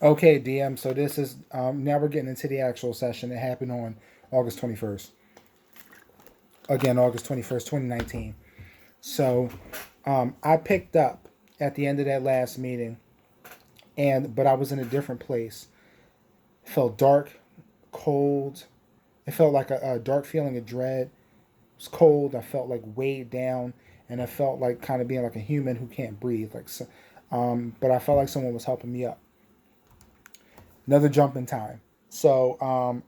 Okay, DM. So this is now we're getting into the actual session. It happened on August 21st. Again, August 21st, 2019. So I picked up at the end of that last meeting, and but I was in a different place. It felt dark, cold. It felt like a dark feeling of dread. It was cold. I felt like weighed down, and I felt like kind of being like a human who can't breathe. But I felt like someone was helping me up. Another jump in time. So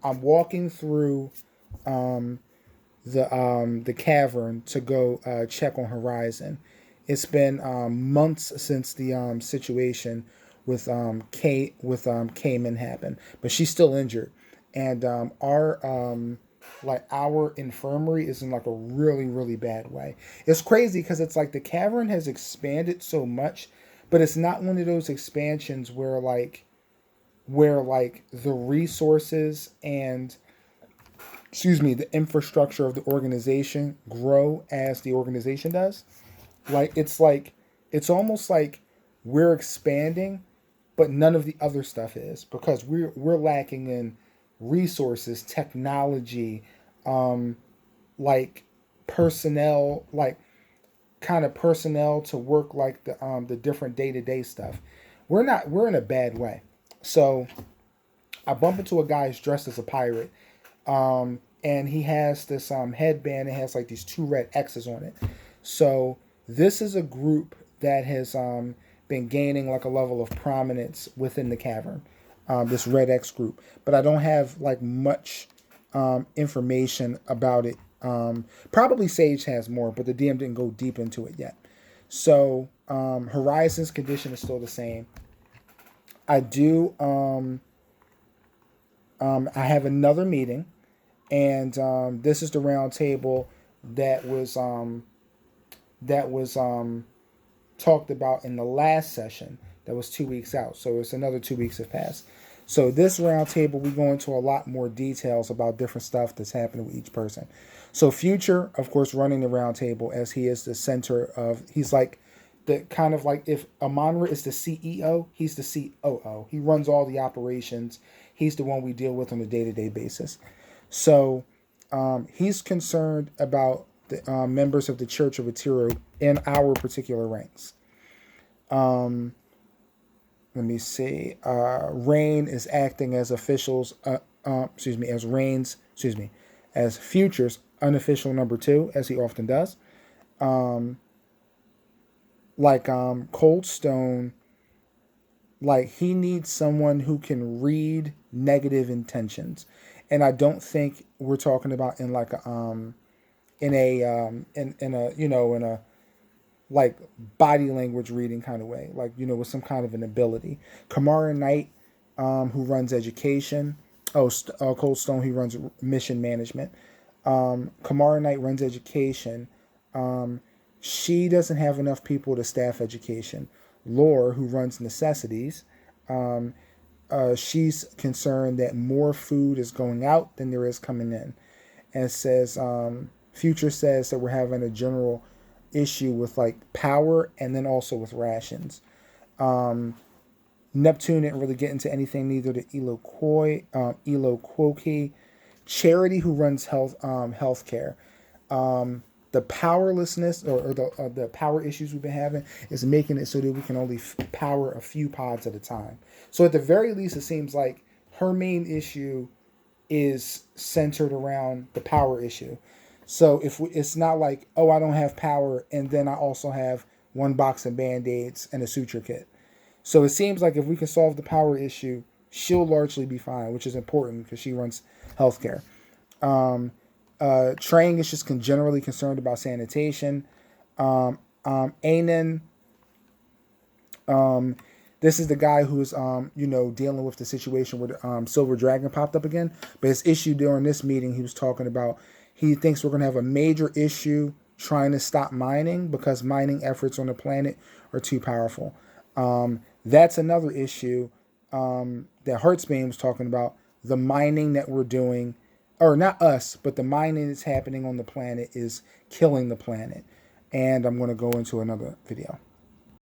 I'm walking through um, the cavern to go check on Horizon. It's been months since the situation with Cayman happened, but she's still injured, and our infirmary is in like a really bad way. It's crazy because it's like the cavern has expanded so much, but it's not one of those expansions where the resources and the infrastructure of the organization grow as the organization does. Like it's almost like we're expanding, but none of the other stuff is because we're lacking in resources, technology, um, like personnel, like kind of personnel to work like the different day to day stuff. We're in a bad way. So I bump into a guy who's dressed as a pirate, and he has this headband. It has like these two red X's on it. So this is a group that has been gaining like a level of prominence within the cavern. This red X group, but I don't have like much information about it. Probably Sage has more, but the DM didn't go deep into it yet. So Horizon's condition is still the same. I do. I have another meeting, and this is the round table that was that was talked about in the last session. That was 2 weeks out, so it's another 2 weeks have passed. So this round table, we go into a lot more details about different stuff that's happening with each person. So Future, of course, running the round table as he is the center of. He's like the kind of like if Amonra is the CEO, he's the COO. He runs all the operations. He's the one we deal with on a day to day basis. So he's concerned about the members of the Church of Atiro in our particular ranks. Um, Let me see. Rain is acting as officials. As Rain's. As Future's unofficial number two, as he often does. Um, Cold Stone, like he needs someone who can read negative intentions, and I don't think we're talking about in like a in a in a like body language reading kind of way, like with some kind of an ability. Kamara Knight, who runs education. Cold Stone, he runs mission management. Kamara Knight runs education. Um, she doesn't have enough people to staff education. Lore, who runs necessities, um, she's concerned that more food is going out than there is coming in, and says Future says that we're having a general issue with like power and then also with rations. Um, Neptune didn't really get into anything, neither did Elo Quoki. Charity, who runs healthcare. Um, the powerlessness or the power issues we've been having is making it so that we can only power a few pods at a time. So at the very least, it seems like her main issue is centered around the power issue. So if it's not like, oh, I don't have power, and then I also have one box of band-aids and a suture kit. So it seems like if we can solve the power issue, she'll largely be fine, which is important because she runs healthcare. Um, Trang is just generally concerned about sanitation. Anan, um, this is the guy who's dealing with the situation where Silver Dragon popped up again. But his issue during this meeting, he was talking about he thinks we're going to have a major issue trying to stop mining because mining efforts on the planet are too powerful. That's another issue that Hertzbane was talking about. The mining that we're doing, or not us, but the mining that's happening on the planet is killing the planet. And I'm going to go into another video.